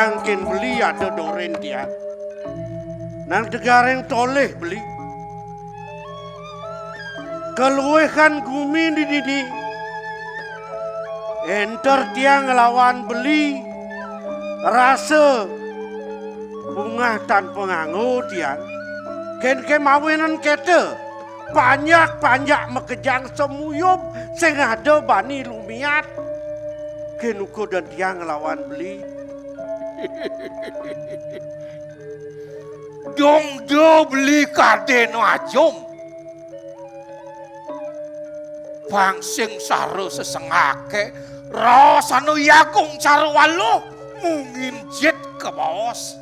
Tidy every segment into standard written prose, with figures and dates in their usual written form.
tiang ken beli ada doren dia. Nang tegareng toleh beli. Keluehan gumi di didi. Enter tiang lawan beli. Rasa bunga tanpa nganggo tiang. Ken kemawinan kete. Banyak mekejang semuyub sing ada bani lumiat. Ken uko dan tiang lawan beli. Dong do beli kadeno ajom. Bangsing saro sesengake rasano yakung cara walo mungin jet ke bos.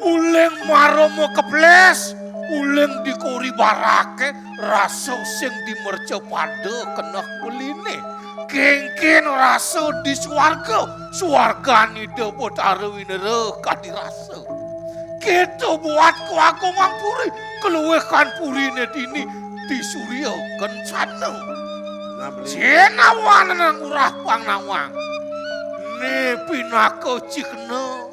Uleng maromo keples, uleng dikori barake raso sing dimerce pada kena beline. Kengken raso di swarga ni debot arwinere kadirasa. Kita buat aku ngampuri keluwekan purine dini di surya kencana. Jenawan nang urah pangnawang. Ne pinako cikna.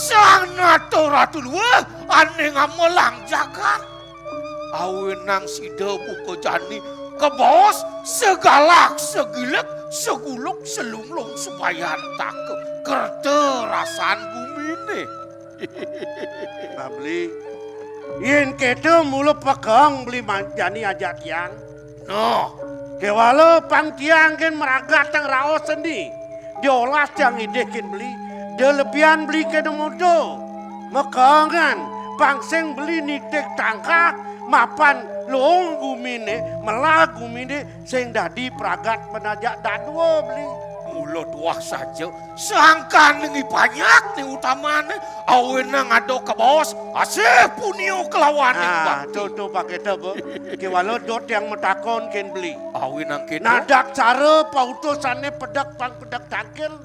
Sana to ratu luwe ane ngamelang jagat. Awe nang sida buko jani ke bos segalak segilek seguluk selunglung supaya tak kerterasan bumi ni. Beli. Yen kete mulu pegang beli jani aja tiang. No, Kewala pang tiang ken meragat tang raos sendi. Diolas yang idekin beli. Dia lebihan beli ke demodo. Mekangan pangseng beli nitik tangkak mapan loong gumine melah gumine sing dadi pragat menajak dadua beli. mulut wah saja sangkan nengi banyak nih utamane awenang ado ke bos asih punio kelawan tuh pakai tebe kewalo dot yang metakon ken beli awenang kene nadak cara pautusannya pedak pang pedak tangkil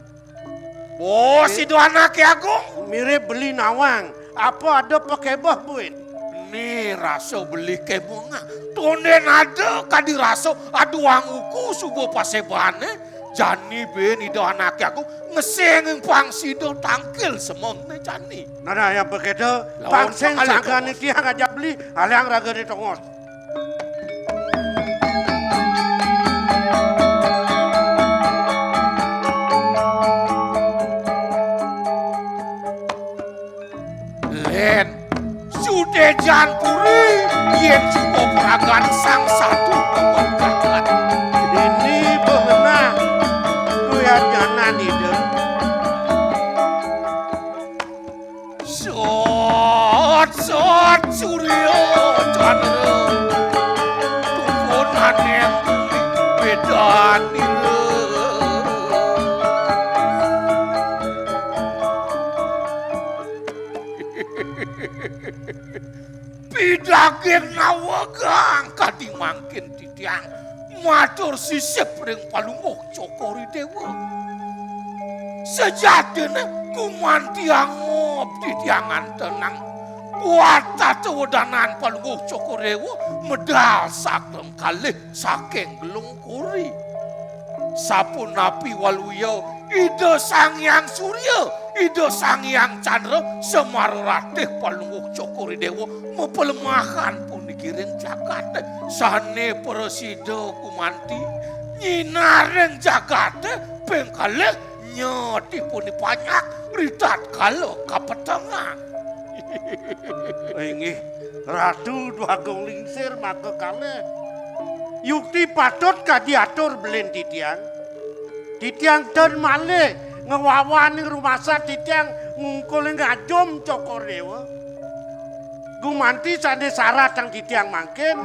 bos itu anak agung mirip beli nawang apa ada pakai bah buit nih raso beli kebunga tonden ada kadi raso aduh anguku subuh pasebane jani ben itu anak aku ngeseng pangsido tangkil semonte jani nada yang begitu pangseng sangkan itu yang ngajak beli alang raga di tongos len sudah jan puri yen cukup peragan sang satu keberkahan ini bebenah kuya janan itu sot suryo janre tukunan yang bedan itu pidagin nawagang kadi mangkin titiang matur sisip ring palungok cokori dewa sejatine kumanti angop titiangan tenang buat wedanan palungok cokori dewa medal sakem kalih saking gelung kuri sapun napi waluyo ide sang yang surya ide sang yang candra semar ratih palungok cokori dewa mempelemahan pun dikiring jagat sane presida kumanti nyinareng jagat pengkale nyoti pun banyak ritat kalau kapetengan ini ratu dua lingsir maka kale yukti patut kadiatur belen titiang ten malih ngewawani rumah sa titiang ngungkul ngajom cokor dewa gumanti sane syarat yang titiang mangkin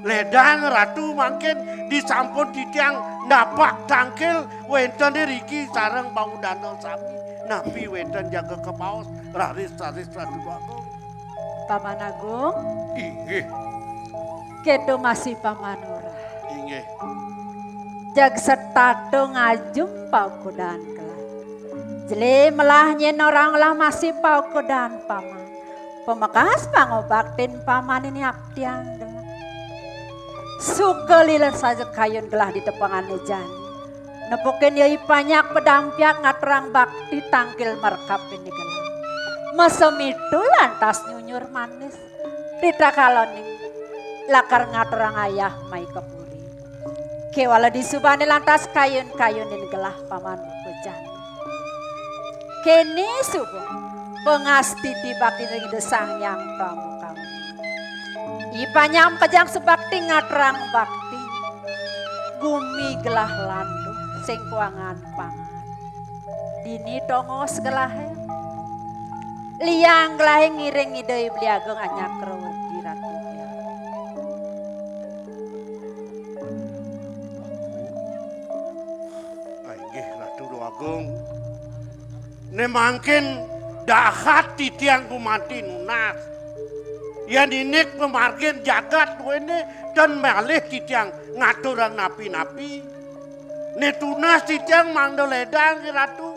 ledang ratu mangkin disampun titiang napak tangkil wenten riki sareng bau danau sami napi wenten jaga kepaus raris ratu agung Paman Agung inggih kedo masih pamanura inggih jag sertado ngajum paukudan kelan jeli melah nyen orang lah masih paukudan paman pemakas pangobaktin paman ini abdiang gelah suka lilan saja kayun gelah di tepangan jani Nepukin yai banyak pedampiak ngatrang bakti tangkil merkap ini gelang. Mesemitu lantas nyunyur manis. Rita kaloning lakar ngatrang ayah mai kepuri. Kewala disubani lantas kayun-kayunin gelah paman bejan. Kini subuh pengasti di bakti ring desang yang pramuka. Ipanyam kejang sebakti ngatrang bakti. Gumi gelah landu sing kuangan pangan. Dini tongos gelahe. Liang gelahe ngiring idei beliageng anyak kerwedi ratu dia. Inggih Ratu Agung. Ne mangkin dahat titiang kumati nunas. Ya ninik pemargin jagat wene dan malih titiang ngaturang napi-napi. Ne tunas titiang mandoledang Ratu.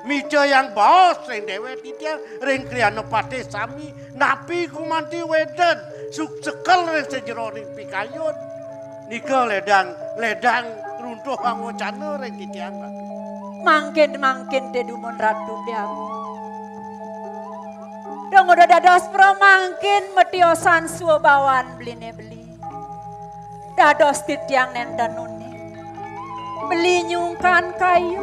Mijo yang bos sing dewe titiang ring kriana pate sami napi kumanti weden suk cekel ring sejero ring pikayun. Nika ledang runtuh angocana ring titiang Ratu. Mangkin dedumun ratu diamu. Dong udah dados pro mangkin metiosan suabawan beline beli. Dados titiang nenda nuni. Beli nyungkan kayu.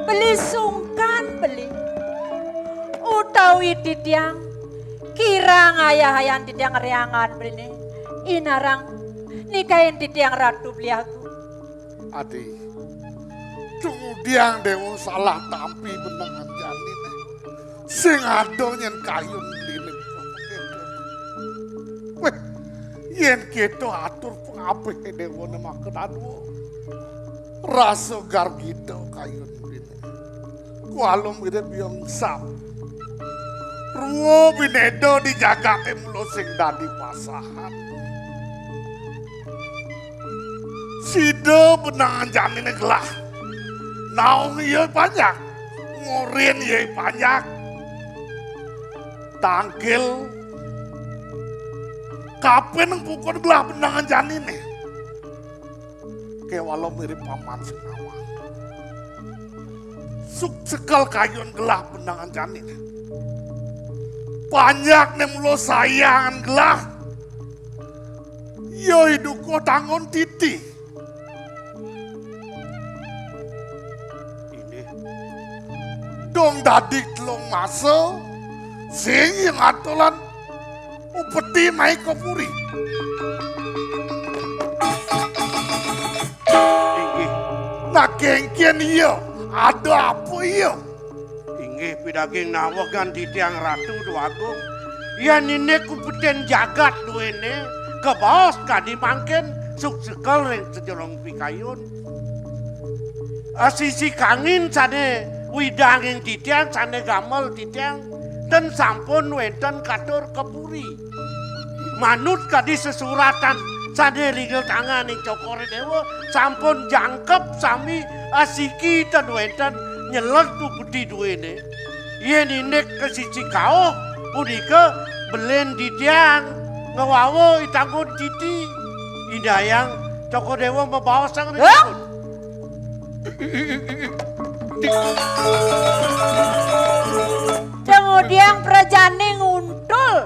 Beli sungkan beli. Utawi titiang kirang ayah-ayahan titiang riangan beline. Inarang nikahin titiang ratu beli aku. Adi, kemudian dewa salah tampi benangan janin. Sing ado nyen kayun dini. Weh, yen kita atur pengapih dewa nemakan aduh. Rasa gargito kayun dini. Kualum gede biong sam. Ruo binedo dijaga emlo sing dadi pasahan. Sido benangan janin gelah. Naung iya banyak. Ngurin iya banyak. Tangkil. Kapan yang pukul gelah benangan janin nih. Kayak walau mirip paman senawa. Suk sekal kayun gelah benangan janin. Banyak nih mulo sayangan gelah. Yo hidup ko tangon titi. Dong dadik telung maso, sing yang atolan upeti naik ke puri. Inggih, Nah kengkian iya, ada apa iya? inggih pidaging nawagan titiang Ratu Agung. Ya ninek kupeten jagat duene kebaos kadi mangken suk sekal ring sejerong pikayun. Sisi kangin sane widanging titiang sane gamel titiang dan sampun wenten katur kepuri. Manut kadi sesuratan sane rigel tangan ing cokore dewa sampun jangkep sami asiki dan wenten nyelet tu budi duene. Yen inek ke sisi kau punika belen titiang ngewawo itangkun titi idayang cokor dewa membawa sang rikun. Kemudian prajane nguntul.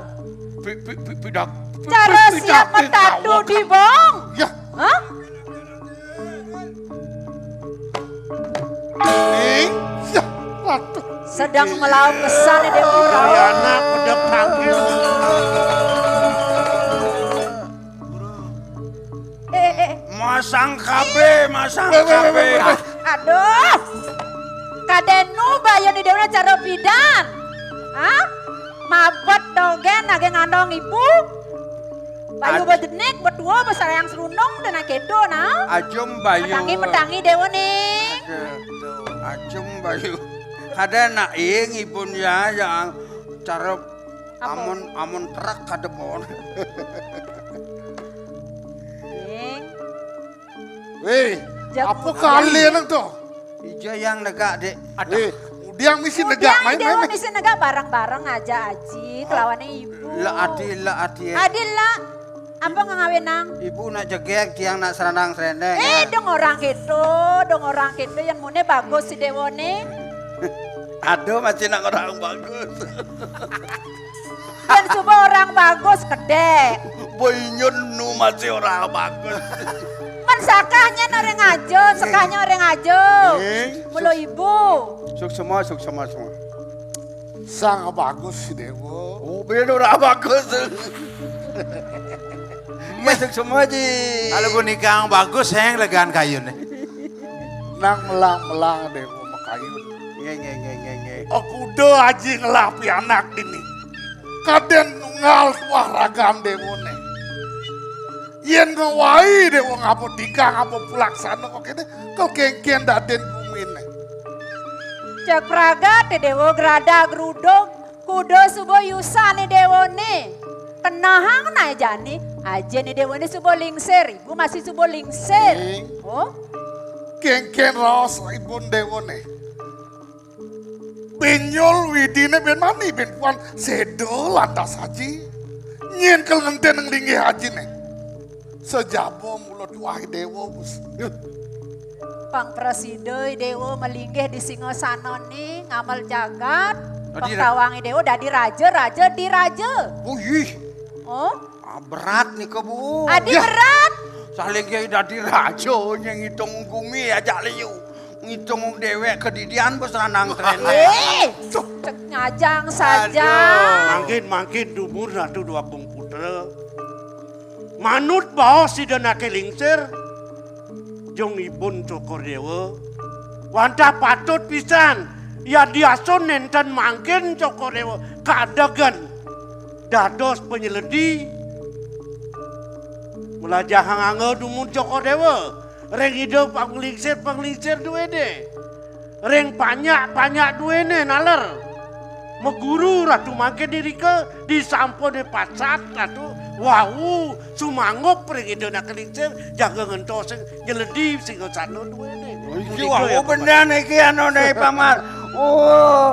Pidak. Cara siap metadu di bong. Ya, Hah? ya, ratu. Sedang melaut pesan di Dewi Kau. Anak pedep tangkil. Masang KB. Aduh. Kadenu bayo di Dewi cara bidan. Hah? Mabet dogen nage ngandong ibu. Bayu badenek berdua besar yang serunung dan akedo nah. Ajum bayu. Petangi dewa nih. Ajum bayu. Kada naing ibunya yang cara amun terak kada bon. Weh, Jak- apa kalian tuh? Ijo yang negak dek. Weh, dia misi negak main Dewa main. misi negak bareng-bareng aja aji kelawannya ibu. La adi. Adil lah. Apa ngawinang? Ibu nak jegek tiang nak seranang serendeng. Dong orang gitu yang mune bagus si Dewone. Aduh masih nak orang bagus. Yang coba orang bagus gede. Boynyun nu masih orang bagus. Man sakahnya orang aja, sekahnya orang aja. Mulu ibu. Suk semua. Sangat bagus si Dewo. Oh bener orang bagus. Masuk semua ji. Kalau gue nikah yang bagus, saya yang legaan kayun. Nang melang Dewo makayun. Nge. Aku udah aja ngelapi anak ini. Kaden nunggal wah ragam Dewo ne. Yen ngawai Dewo ngapo tika ngapo pelaksana kok kene kok kengken daden bumi ne. Cek praga te Dewo grada grudog. Kudo subo yusa ni Dewone. Kenahang na jani. Aja ni Dewone subo lingser. Ibu masih subo lingser. Oh? Kengken ros ibun Dewo ne. Benyol widine ben mani ben puan sedo lantas haji. Nyen kel ngenten ng linggi haji ne. Sejabo mulut wah Dewo bus. Pang Presiden Dewo melinggih di Singosano nih ngamal jagat. Pengtawangi Dewo dadi raja di raja. Wih, Oh? berat nih ke bu. Adi berat. Saling kayak dadi rajo yang ngitung bumi aja liu. Ngitung dewek kedidian bos ranang tren. Cek nyajang saja. Mangkin dumur ratu dua kung putra. Manut bawa si denake lingser. Jong ibun cokor dewa. Wanta patut pisan. Ya diason nenten mangkin cokor dewa. Kadagan. Dados penyeledi. Melajah hanganga dumur cokor dewa. Reng hidup penglingsir duwe de. Reng banyak duwe ne naler. Meguru ratu mangkin diri ke disampo de pacat ratu. Wau sumangop reng hidup nak kelingsir jaga ngentoseng nyeledi sing sano duwe de. Iki wah bener nih ki anu nih paman. Oh,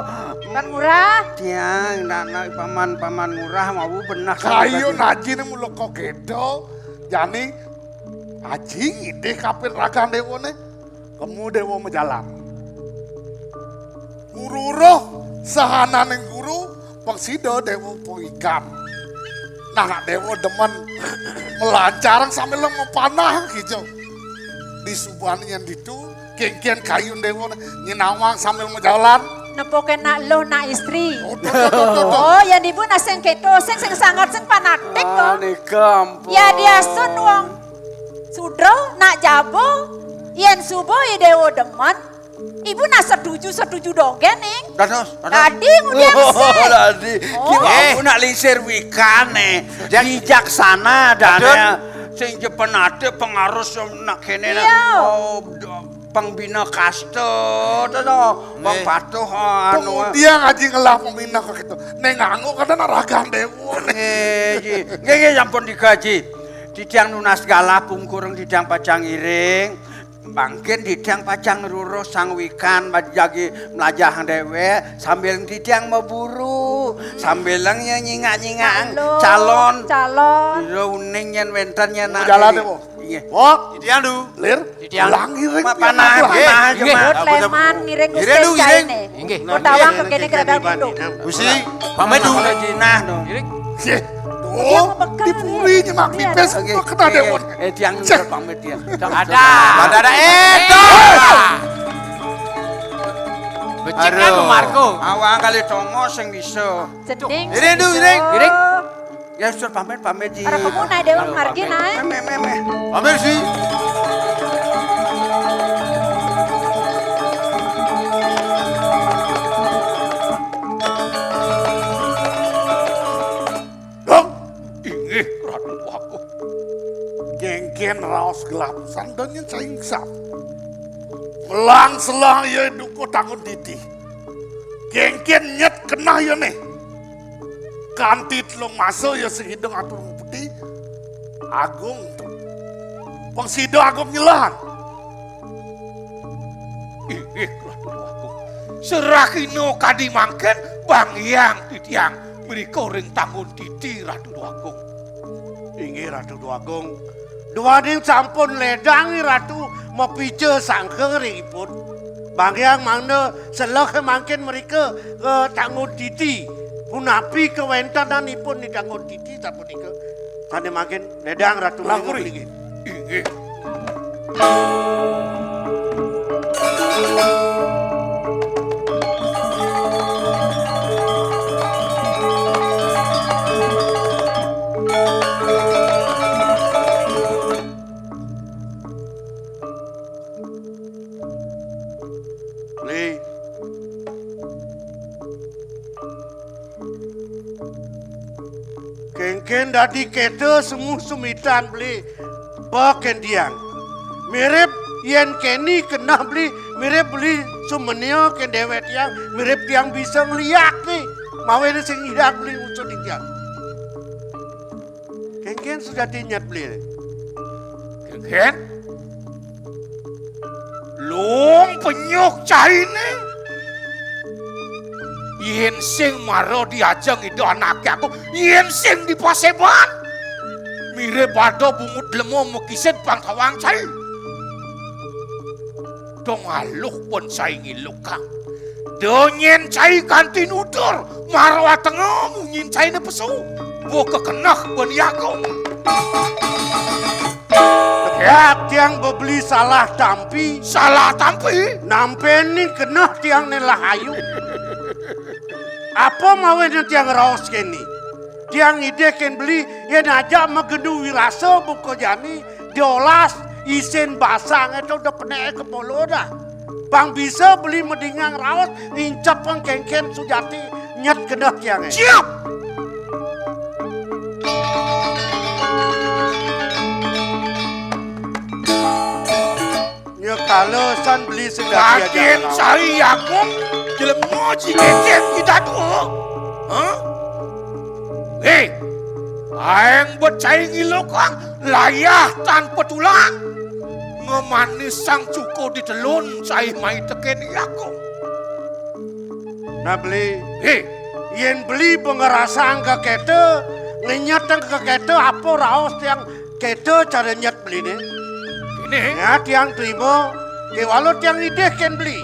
Kan murah. tiang dana paman murah mau benar. Kayu naji ne mulo kok gedo. Jani aji ide kapil ragan Dewo ne. Kamu Dewo menjalan. Guru roh sahana ning guru pengsido Dewo po ikan. Nah Dewo demen melancaran sambil lo panah hijau. Di subuhan yang ditu kengkian kayun Dewo nyinawang sambil menjalan. Nepoke nak lo nak istri. Tuh. Oh, yang ibu naseng keto, seng sangat seng panaktek kok. Di kampung. Ya diasun wong. Sudro nak jabo, yen subo ya Dewo demen. Ibu nak setuju dong gening. Dados. Tadi ngudiam sih. Tadi. Oh. Kita aku nak lingsir wikane. Bijaksana dan sing jepenate pengarus nak kene Iya. pengbina kaste bang patuh anu Kemudian ngaji ngelah pembina kok gitu. Neng nganggo kadang ragan Dewo. nggih sampun digaji didang nunas galah pungkurung didang pacang iring bangkin didang pacang rurus sang wikan jagi melajah dewe sambil didang memburu sambil nyingak-nyingak calon uning yen wenten yen nak Jalan Dewo. Iya. Wok, Jadi anu, lir, Titiang. ulang iring. Panah cuma. Leman ngiring Ngiring lu, Gusti ngiring. Caine. Nggih. Kotawang kekene kerabang kudu. Gusti, pamedu. Jinah no. Sih, Dia tuh, mau bekal, dipuri Lir. nyemak Lihat. pipes, kok kena Dewo. Tiang Cek. pamit dia. Ada itu. Becik kan Marco. Awang kali tongo sing bisa. Jeding. Iring du, iring. Iring. Ya sur pamit di. Para pemuna Dewa margi naik. Meh. Pamer sih. Dong, Inggih ratu aku. gengken raos gelap, sandonnya saing sap. Melang selang ya duko tangun didi. Gengken nyet kena ya nih. Kantit lo masuk ya sehidung atur putih. Agung tuh. Pengsido agung nyelahan. Inggih ratu aku. Serakino kadi mangken bang yang titiang mereka ring tanggung titi ratu aku. Inggih Ratu Duagung. Duaning sampun ledangi Ratu mau pice sangkeringipun. Bangyang mangna seleh mangkin mereka tanggung titi. Punapi kewentananipun di tanggung titi sapunika. Tane mangkin ledang Ratu Langkuri. Inggih. Inggih. Beli. Kengken dadi kete semu sumitan beli baken diang. Mirip yen keni kena beli mirip beli sumenio ken dewet yang mirip tiang bisa ngeliat nih. Mawene sing hidak beli unsur di tiang. Kengken sudah dinyat beli. Kengken. Long penyok caine. Yen sing maro diajeng itu anaknya aku. Yen sing di paseban. Mire bado bungut lemo mekiset pang tawang cai. Dong aluh pun saingi luka. Donyen cai kantin udur. Marwa tengah mungin cai ne pesu. Bo kekenah beniagung. Ya tiang bebeli salah tampi. Salah tampi. Nampeni kena tiang nelahayu. Apa mawene tiang raos keni? Tiang ide ken beli yen aja megedu wirasa buko jani diolas isen basang itu udah penek kepolo dah. Bang bisa beli medingang raos ngincap pang kengken sujati nyet kena tiang. Siap. Ya kalau san beli sudah Kagen sari yakum jelem moji keken kita tuh. Hah? Hei, aeng becai ngilokang layah tanpa tulang. Ngemanis sang cuko di telun cai mai teken yakum. Nah beli Hei, yen beli pengerasaan ke kete ngenyatan ke kete apa raos tiang kete cara nyet beli nih. ini Ya tiang terima, ke walau tiang ide ken beli.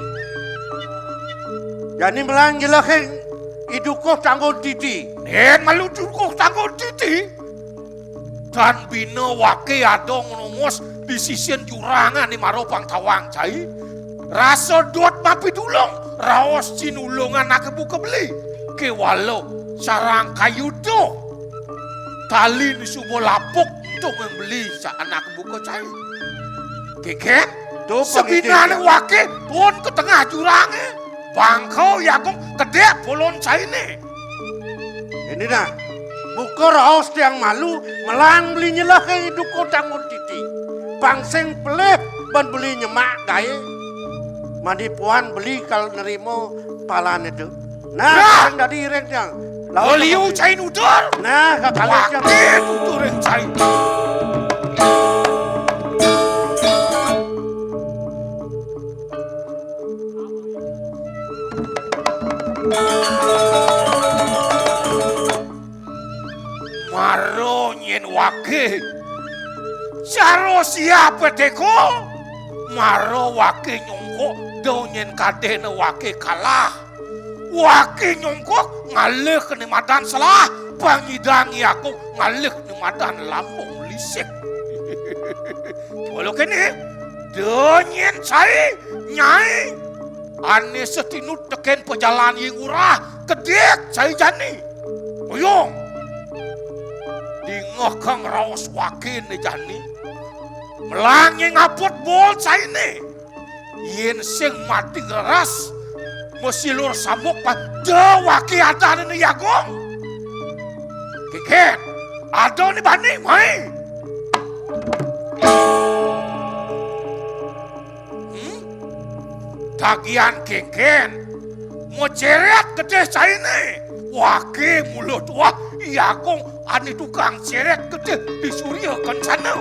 Jadi melang jelahin idukoh tanggung titi. nen malu cukup tanggung titi. Dan bina wake adong nomos di sisian jurangan ni maropang tawang cai. Rasa dot mapi tulung, raos cinulungan nak buka beli. Ke walau sarang kayu do. Tali ni subo lapuk untuk membeli sa anak buka cai. Keken, Tuh, sebinane pangide. wake pun ke tengah jurangnya. Bangkau yakum kedek bolon cai ni. Ini dah, buka raos tiang malu melang beli nyelahin idukoh tanggung titi. Bangseng pelip ban beli nyemak gaya. Mandi puan beli kalau nerimo palan itu. Nah, Nah. yang dari ireng tiang. Oliu cai nudur. Nah, kalau tiang. Wake tutur yang cai. Maro nyen wake. Caro siapa teko? Maro wake nyongko do nyen kadena wake kalah. Wake nyongko ngalih ke madan salah. Pangidangi aku ngalih ke madan lambung lisik. Kalau kini do nyen cai nyai. Ane setinut teken pejalan yang urah kedek cai jani. Oyong. Dingah kang raos wakin ni jani. Melangi ngapot bol cai ni. Yen sing mati geras. Mesilur samuk pa. Jawaki ada ni yagong. Keken. Ada ni bani mai. Tagian keken. Mau ceret gede cai ni. Wake mulut wah. Yagong ani tukang ceret gede di surya kencana.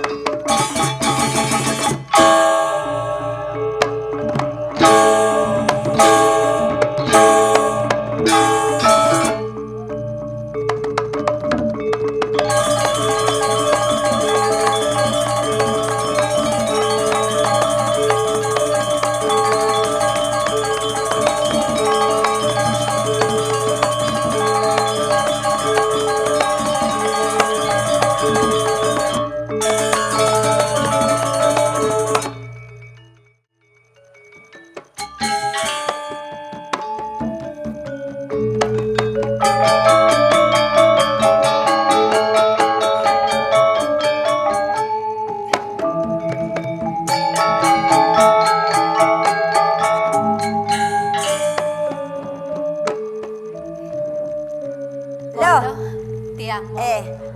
Loh. Tiang mo.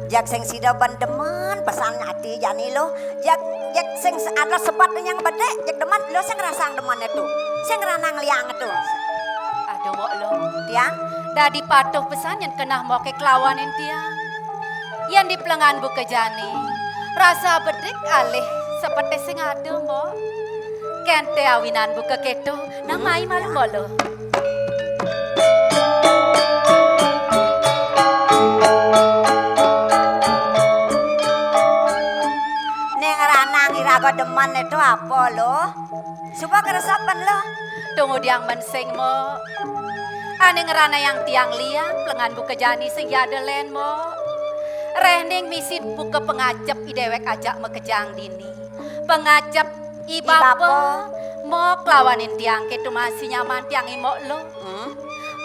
Jak sing sida demen pesan ati jani lo. Jak sing ada sebat yang bede, jak demen lo sing rasang demen itu. Sing ranang liang itu. Aduh mo lo. Tiang, Dadi patuh pesan yang kena mau ke kelawanin tiang. Yang di pelengan buka jani. Rasa bedek alih seperti sing ada mo. Kente awinan buka keto. Nang mai malu mo lo. neng ranang iraga demen itu apa lo? Coba keresapan lo. Tunggu diang mensing mo. Ane ngerana yang tiang liang, pelengan buka jani sing yada len mo. Rening misi buka pengajap idewek ajak mekejang dini. Pengajap ibapo. Mo kelawanin tiang ketu masih nyaman tiang imok lo.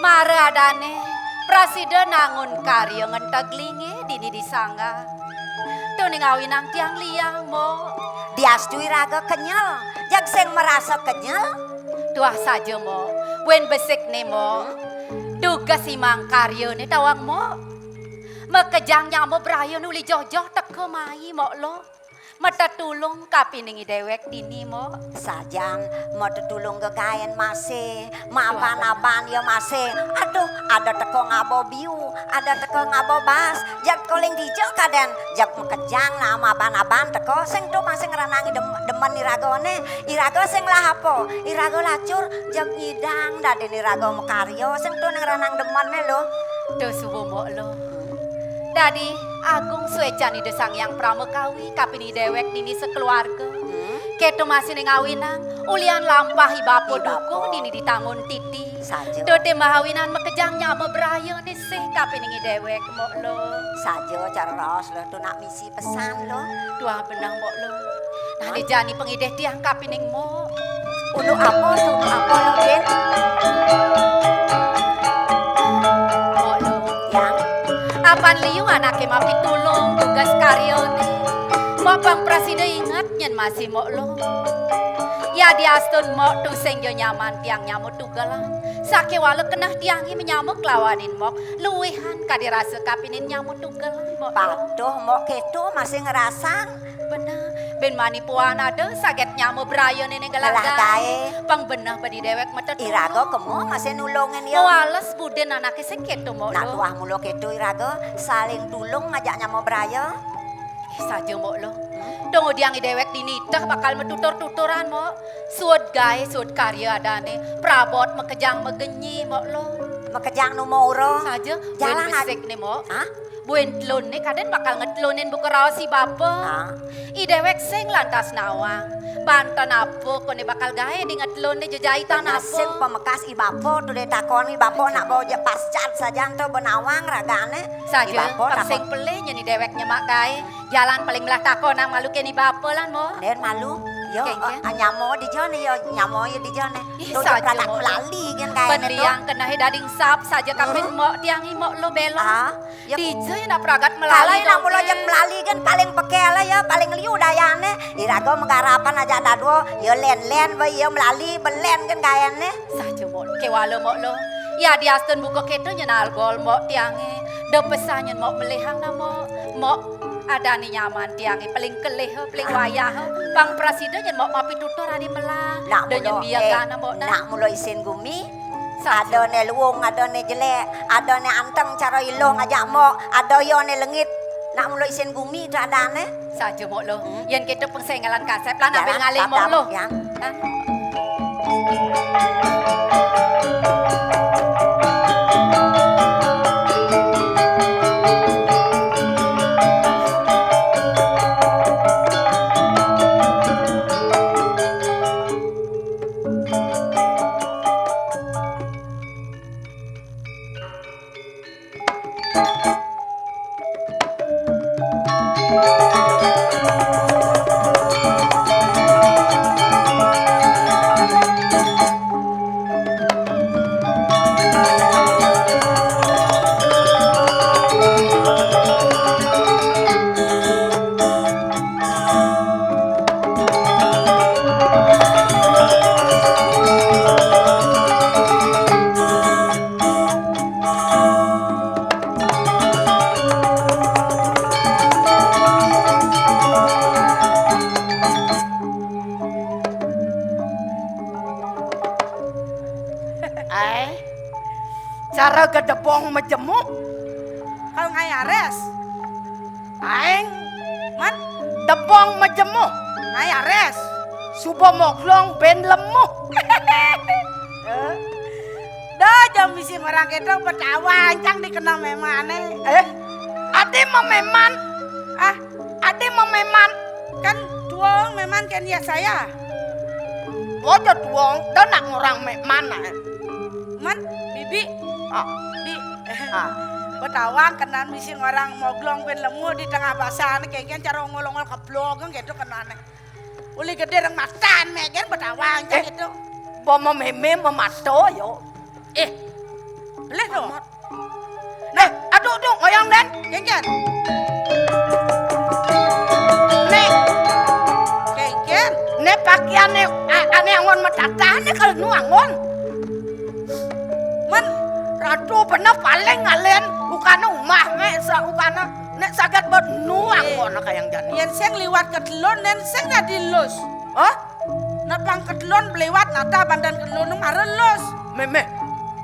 Mare adane, prasida nangun karya ngentaglinge dini disangga. Tuning awinang tiang liang mo. Diastui raga kenyal. Jak sing merasa kenyal. Tuah saja mo, wen besik nih mo. Duga simang karya nih tawang mo. Mekejangnya mo berayo nuli jojoh teko mai mo lo. Mata tulung kapiningi dewek dini mo. Sajan mau tutulung gegayen masih. Maapan-apan ya masih. Aduh, ada teko ngabo biu, ada teko ngabo bas. Jak koling dijo kaden. Jak mekejang na maapan-apan teko. Sing tuh masih ngeranangi demen iragone. Irago sing lah apa? Irago lacur jak ngidang dadi irago mekaryo. Sing tuh ngeranang demen lo. Tuh subuh mo lo. Dadi agung suecan ide sang yang pramekawi kapini dewek dini sekeluarga. Keto masih ning awinang ulian lampah ibapo duku dini ditangun titi. Saja. Dote mahawinan mekejangnya bebrayo nih sih kapini dewek mo lo. Saja cara raos lo tuh nak misi pesan lo. Dua benang mo lo. Nah dijani pengideh tiang kapining mo. Ulu apa tuh apa lo Ben? Mo lo. Yang Apan liu anake mapi tulung tugas karyone. Mo bang presida ingat nyen masih mo lo. Ya diastun mo tu sing yo nyaman tiang nyamuk tugalan. Sake walau kenah tiangi menyamuk lawanin mo. Luwihan kadirasa kapinin nyamuk tugalan mo. patuh mau keto masih ngerasang. Bener. Ben manipuan ada saget nyamuk berayo nene Galah galaga. gae. Pang bener badi dewek mata tulung. Irago kemo masih nulungin ya. Wales buden anake sing keto mo Nak lo. tuah mulo keto irago saling tulung ngajaknya mau beraya. Saja mo lo. Tunggu diang dewek dinitah bakal metutur-tuturan mo. Suod gae, suod karya adane. Prabot mekejang megenyi mo lo. Mekejang nu moro. Saja, Jalan buen besik nih mo. Hah? Buen telun nih kaden bakal ngetlunin buka raos si bapa. Hah? Idewek sing lantas nawang. Bantan apa kone bakal gae di ngetlun nih jejahitan Nasib apa. pemekas ibapo tuh ditakoni bapo nak bawa je pascat saja tuh benawang ragane. Saja, Ibapo pang takon. sing pelih nyeni dewek nyemak gae. Jalan paling belah takon nang malu keni bapa lan mo. Den malu. Yo, Kengken. nyamo di jone yo, nyamo yo di jone. Ih, Tuh saja, pradak Mo. melali kan kayak Penliang kena dading sap saja kapin mo tiangi mo lo belo. Ah, ya. DJ nak pragat Kalau melalui nak mulo yang melali kan paling pekele ya, paling liu dayane. Irago menggarapan aja dado, yo len-len we yo melali belen kan kayane. saja mo kewalo mo lo. Ya diastun buka keto nyenal gol mo tiangi. Do pesanyen mo melihang na mo ada ni nyaman tiangi paling kelih paling wayah. Pang presiden nyen mo mapi tutur ani melah. Nak Do mulo nyembiakan mo na. nak mulo isin gumi. Saja. Ada ne luung, ada ne jelek, ada ne anteng cara ilong aja mo, ada yo ne lengit. Nak mulo isin gumi itu ada ne. Saja mo lo. Yen kita pengsengalan kasep lan ambil Jalan, ngalih mo tatap, lo. yang. Hah? Cara gedebong majemuk. Kalau ngai ares, Aing man debong majemuk. ngai ares. Subo moglong ben lemuh. Dah jam bisi orang itu betawa ancang dikenal memane. Ade mau meman. Ah, Ade mau meman. kan tuang meman kan ya saya. Bojo tuong, dah nak ngorang meman. Man, bibi, Ah, bi. ah. Betawa kenal bisi orang moglong ben lemu di tengah basan kayak cara ngolong-ngol keblog gitu kenane. Uli gede orang makan megen betawa ancang itu. Bomo meme memato yo. Boleh tuh. Aduh, ngoyong den. Kengken. Nek, Kengken. nek pakaian ane angon matata, ane kalau nu angon. Man, Ratu bener paling ngalen, ukana umah ukana nek sagat buat nu angon kayang jani. yang seng liwat ke telon dan seng na dilus. Hah? Napang ke telon lewat nata bandan ke telon marah los. Meme,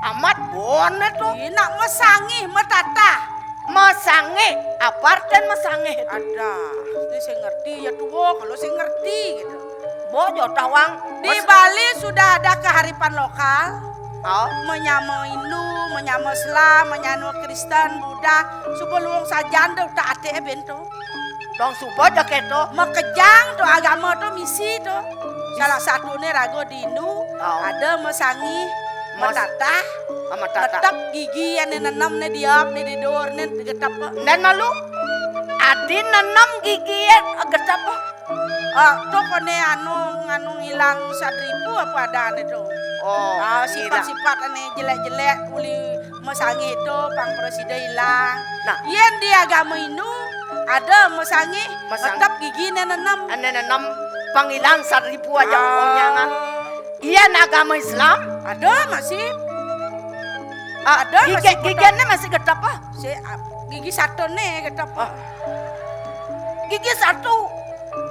amat bonet tuh. Ina mesangi metata. Masange, aparten masange itu. Ada. Ini saya ngerti ya tuh kalau saya ngerti gitu. Bojo tawang. Di Bali sudah ada kearifan lokal. Oh, Menyamo Hindu, menyamo Islam, menyamo Kristen, Buddha. Sebelum saja anda udah ate bento. dong subo dak itu. Mekejang tuh agama tuh misi tuh. Salah satunya rago di Hindu. Oh. Ada mesangi, metata. Amat tata. Tetap gigi yang nenam nih diap nih didur nih digetap. Dan malu, adi nanam gigi getap. Tuh kone anu hilang 1.000 apa ada itu. Oh, Sifat-sifat ane jelek-jelek uli mesangi itu pang presiden hilang. Nah. Yen di agama Hindu ada mesangi, Mesangi. tetap gigi nenam. ane nanam panggilan 1.000 aja konyangan. Iya agama Islam. Ada masih. Ada masih Giginya masih getap ah. gigi satu nih ketap. Gigi satu.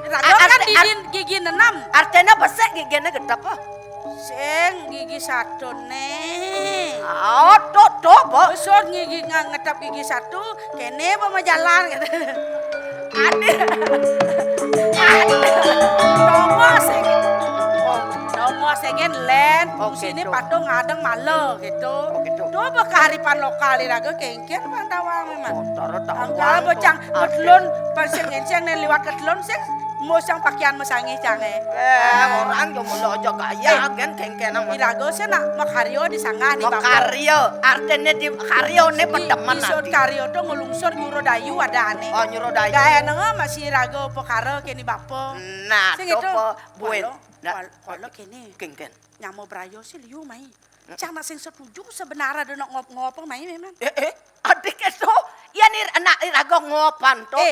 Raga kan didin gigi nenam. Artinya besar giginya getap ah. Seng gigi satu nih. Oh, tuh, bo. Besar gigi ngetap gigi satu, kene apa jalan gitu. Ade. Domo seng. Domo sengen len. Oh, Sini gitu. patung ngadeng malo gitu. Oh, gitu. Coba kearifan lokal iraga kengkian pantawang memang. Taro Angkala bocang ketelun paseng enceng nen liwat ketelun seng mau sang pakaian mesangi cange. Orang yo mulo aja kaya kan kengkenang. Iraga sih nak makario di sanggah di bawah. Karyo, artinya di karyo ne pedeman Isor nanti. karyo tuh ngulungsor nyuro dayu ada aneh. Oh, nyuruh daya. Gaya nenga masih rago pekara kini bapo. Nah, Sing itu itu buat. kalau kini Kengken. nyamo brayo sih liu mai. Cang sing setuju sebenarnya ada nak ngop-ngop mai memang. Adik itu, iya nih anak irago ngopan tuh.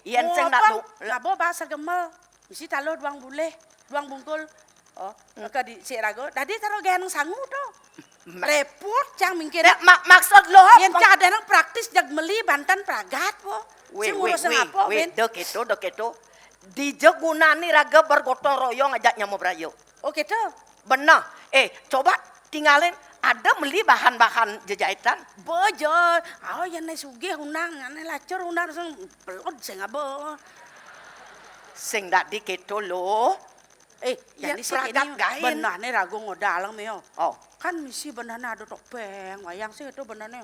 Iya sing nak lu. Labo bahasa gemel. Mesti talo duang bungkul. Oh, maka di si rago. Tadi taruh gaya nang sangu tuh. Repot cang mingkir. Maksud lo Yang cang ada nang praktis jag meli Banten Pragat po. Sing ngurus apa ben? dek itu. Di jegunani raga bergotong royong ngajak nyamo brayo. Oh gitu. Benar. Coba tinggalin. Ada beli bahan-bahan jajahitan. Bojo, yang naik sugih unang, yang lacur unang, sing pelot sing apa? Sing dadi keto lo. Yang di sini pragat gain. benarnya ragu ngodalang meo. Oh, Kan misi benarnya ada topeng, wayang sih itu benarnya.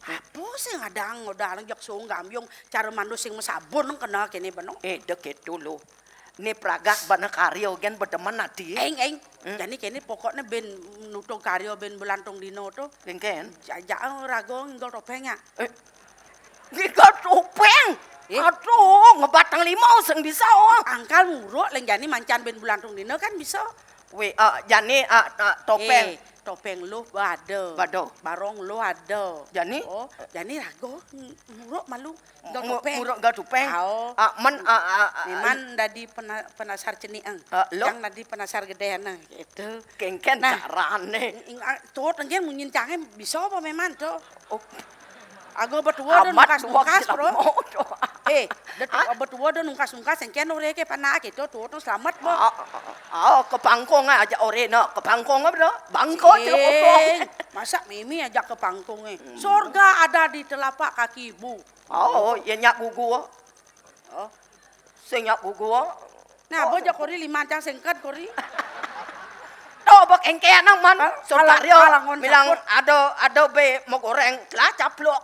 Apa sih ngadang ngodalang jak sung gambyong cara mandu sing mesabun kena kini benong. dek keto lo. Ini pragat bana karyo gen berteman nanti. Eng. Jadi kini pokoknya ben nutong karyo ben belantung dino tuh. Kengken. Jajak ragu nggal topengnya. Giga topeng. Aduh, ngebatang limau sing bisa oh. Angkal muruk lenggani mancan ben belantung dino kan bisa. Jani topeng. Topeng lu ada. Bado. Barong lu ada. Jani? Oh, jani rago muruk malu. Gak Muruk topeng. gak topeng. Ao. Memang dadi penasar ceniang. Lo? Yang dadi penasar gedean gitu. Kengken Nah. carane. Tuh tenggen munyin cange bisa apa memang tuh. Ago betua dan Amat bekas-bekas bro. doa. Datuk abot tua dah nungkas sengkian ore ke panah gitu tuh selamat bo. Ke pangkong aja ore no, ke pangkong bro. Bangko cukup. Masa Mimi ajak ke pangkongnya. Surga ada di telapak kaki ibu. Ya nyak gugu. Sing nyak gugu. Nah, bo jak kori 5 cang sengket kori. Bak engkean nang man. Sotario bilang ada be mau goreng lah caplok.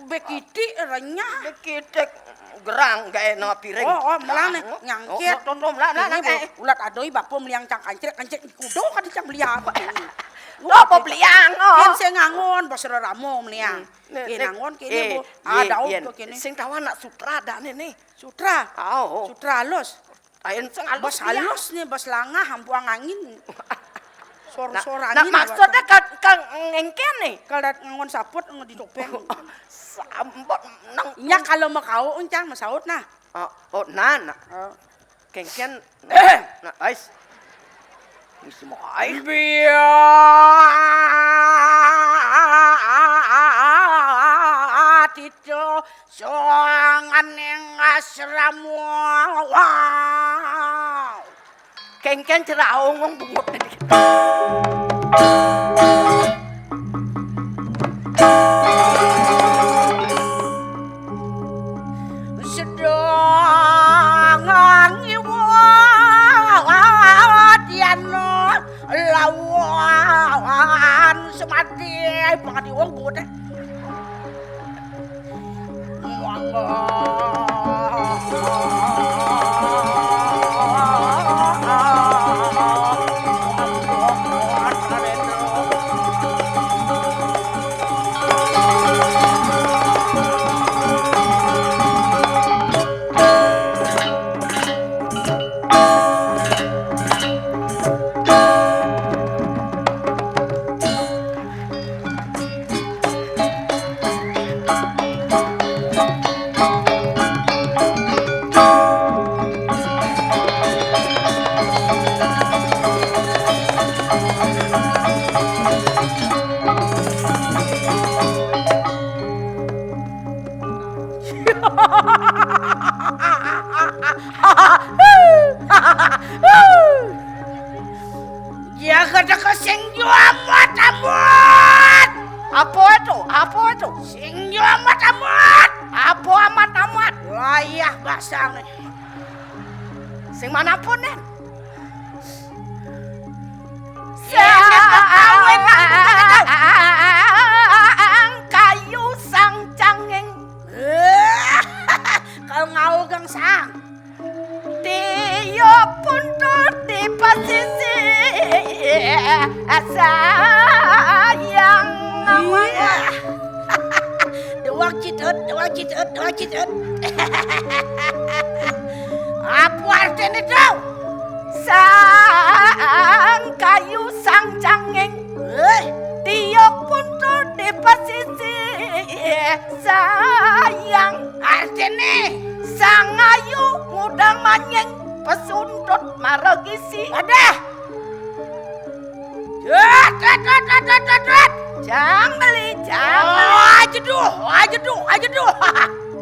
Bekiti renyah. Bekitek gerang gae na piring. Melang nyangkit. Ulat adoi bapo meliang cang kancrek kudo kan cang beliang. Apa beliang? Yen sing ngangon bos ramo meliang. Yen ngangon kene bo. Daud kene. Sing tawa nak sutra dane nih. Sutra. Sutra halus. Ayen sing halus. Bos halus nih bos langah hampuang angin. Sor-sor angin. Nah maksudnya kang engken nih. Kalau ngangon saput di topeng. Sambot nang. Nya kalau mau kau uncang masaut nah. Nah. Kengken. Nah, guys. Ini semua air. Biar itu soangan yang asramu. Wow. Kengken ceraongong bungut tadi. Sedangan iwadiano lawan semati pangati wong bungut Ya kada kesing juamat amat. Apa itu? Sing juamat amat. Apa amat? Layah basang. Sing manapun nen. Kayu sang cangeng. Kau ngau gang sang. Dia pun di posisi sayang namanya. Dua citut. Apa artinya itu? Sang kayu sang cangeng. Dia pun di posisi sayang. Artinya sang ayu ngudang manyeng pesuntut maragisi. Wadah. Jang beli. Ajeduh.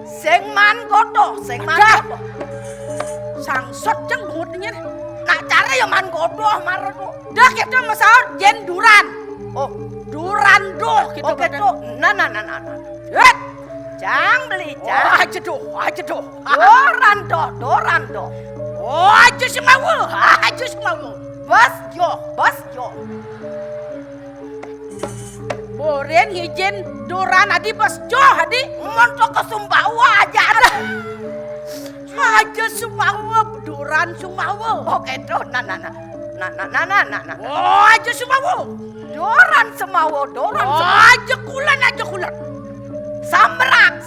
Sing man godo. Sang sot jeng bungutnya. Nak cara ya man godo marado. Dah kita masaut jen duran. Duran doh gitu. Gitu. Nah. Jang beli. Ajeduh. Doran doh. Aja semawul. Bas jo. Boren hijin duran adi bas jo adi. Montok ke Sumbawa aja ada. Aja Sumbawa duran Sumbawa. Gitu. Nah. Aja Sumbawa. Doran semawo. Aja kulan. Samrak.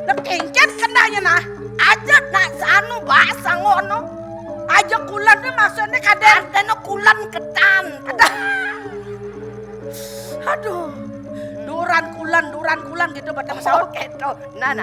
Nak kengket kenanya nah. Aja nak sanu bahasa ngono. Aja kulan tuh maksudnya kader. Artinya kulan ketan. Aduh. Duran kulan gitu pada masaut. Gitu. Nah.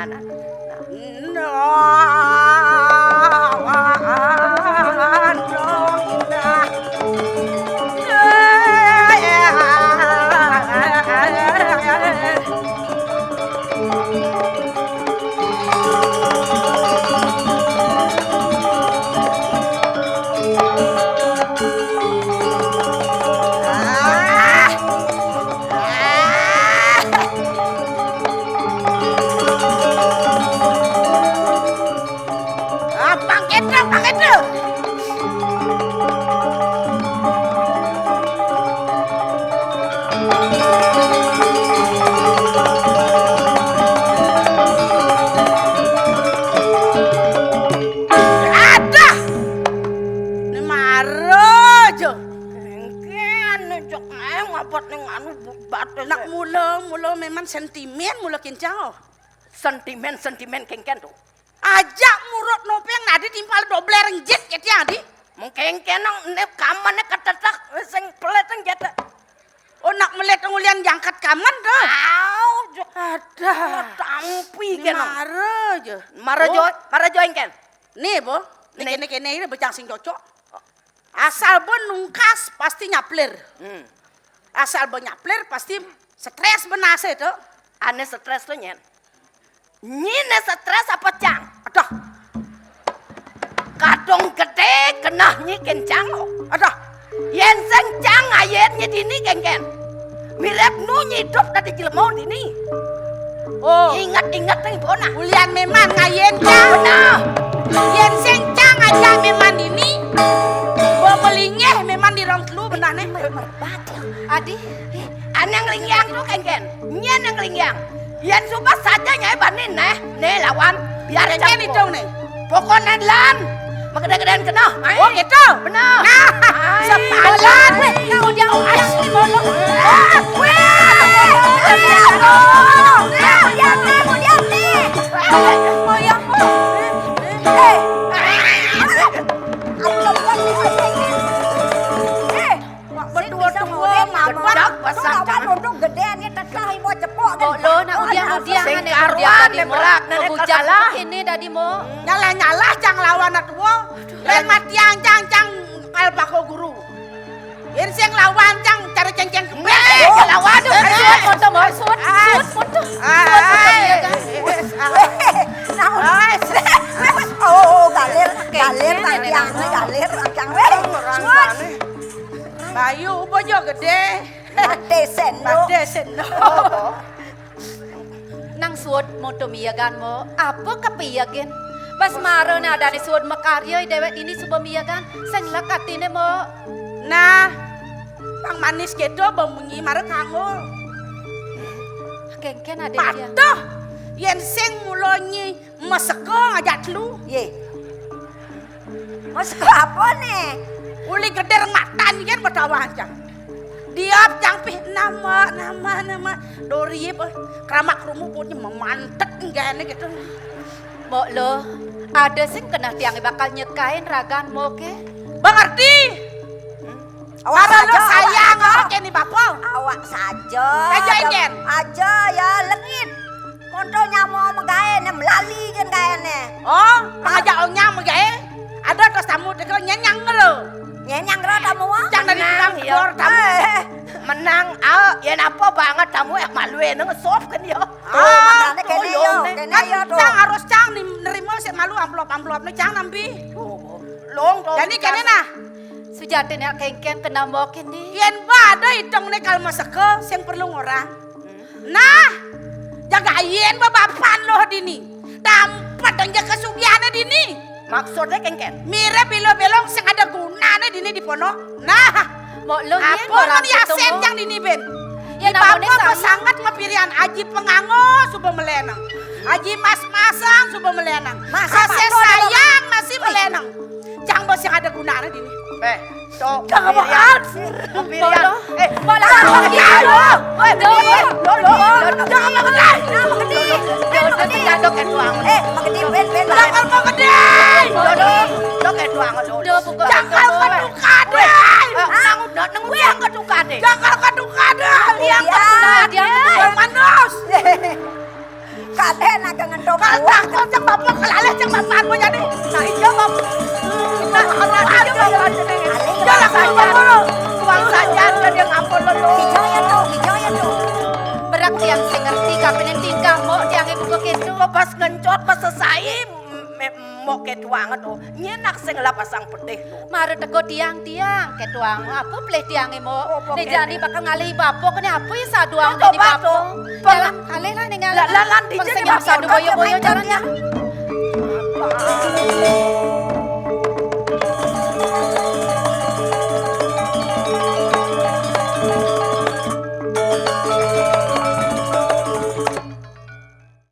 cocok ngabot ning anu bates. Nak mula memang sentimen mula kincang oh. Sentimen kengken tuh. Ajak murut nopi yang nadi timpal dobler jet ket ya di. Mengkengken nang ne kamane ketetak sing peleteng jata. Oh nak melet ngulian jangkat kaman dah. Au, Ada. tampi kan. Mara aja. Mara jo engken. Nih bo, kene ini becang sing cocok. Asal bo nungkas pasti nyaplir. Asal bo nyaplir pasti stres benase tuh. Ane stres tuh nyen. Nyine stres apa cang? Aduh, Kadong gede kena nyi kencang. aduh. Yen sing cang ayen nyi dini kengken. Mirip nu nyidup tadi jelema dini. Oh, Ingat-ingat teng bona. ulian memang ngayen cang. Benar. Yen sing cang aja memang ini. Bo melingeh memang di rong telu benar nih. Adi, Ane yang lingyang tuh kengken. Nyen yang lingyang. Yen sumpah saja nyai banin nih lawan biar Kengken campur. itu nih. Pokoknya lan. Magede-gedean kena. Oh gitu. Benar. Nah, sepalan. Berdua-dua mabat. lo nak udiang Sing ane karuan tadi ne mo. berak ne Hujan kalah. ini tadi mo. Nyala-nyala cang lawan atuo. Lain matiang cang alpako guru. Yen sing lawan cang cara ceng-ceng kebek. Lawan tuh. Foto mo, foto. Bayu bojo gede. Badesen no. Nang suod mo tumiyagan mo. Apa kapiyagan? Bas maro na ada di suod makarya dewek ini suba miyagan. Sang lakatine mo. Nah, pang manis gitu bemunyi marek kanggo. Kengken ada dia. Patuh. Yen sing mulonyi meseko ngajak lu. Ye. Mas apa nih? Uli gede matan kan betawa cang. Diap cang pih nama. Dori apa? Keramak rumu punya memantet enggak ane gitu. Mo lo, ada sing kena tiang bakal nyekain ragan mo ke? Bang ngerti? Awak Para lo saja, sayang awak oke nih bapak. Awak saja. Aja, Jen. Aja ya lengit. Kontonya mau megae melali kan kayaknya. Oh, ngajak ongnya megae. Ada terus tamu teko nyenyang lo. Nyenyang ro tamu wah. Cang dari dalam ya. keluar tamu. Menang yen apa banget tamu yang malu ngesop kan ya. Makanya kene yo, kene yo tuh. Cang harus cang nerima sih malu amplop nih cang nampi. Long Jadi kene nah. Sujati nak kengken kena mo kini. Yen bada itong nih kalau masake sing perlu ngorang. Nah, jaga yen bapan lo dini. Dampat dan jaga sugiane dini. Maksudnya kengken. Mire bilo-belong sing ada gunane dini di pono. Nah, Mo lo yen apa kan yasen yang dini ben. Ya Di namanya bapa sama. sangat mapirian aji pengango suba melenang. Aji mas-masang suba melenang. Masa Kase pato ada sayang masih melenang. Jangan bos yang ada gunane dini. Tuh, Jangan Miriam. Miriam. Bola Jangan sama dia lo. Jangan mengenai. Dodo jatuh ke tuang. Magedi ben. Jangan mau gede. Dodo ke tuang. Do buka. Jangan kadukade. Nang uang ke tukade. Jangan kadukade. Yang kedua dia Manus. Kade nak ngendong Kalau takut cang bapak kelaleh cang bapak mau jadi. Nah iya bapak. Nah kalau aja bapak jadi. Jangan kamu Tuang saja dia ngampun lo. hijau ya tuh. berak tiang sing ngerti kapan tingkah mo tiang ibu begitu. Pas ngencot pas selesai mau ke tuang tuh. Nyenak sing lah pasang pedih tuh. Mari teko tiang-tiang ke tuang apa pleh tiang mo. Ni jadi bakal ngalihi bapo kene apa ya saduang Bapak ni bapo. tuh. Jalan alih lah ning Lan di jadi sadu boyo-boyo jalannya.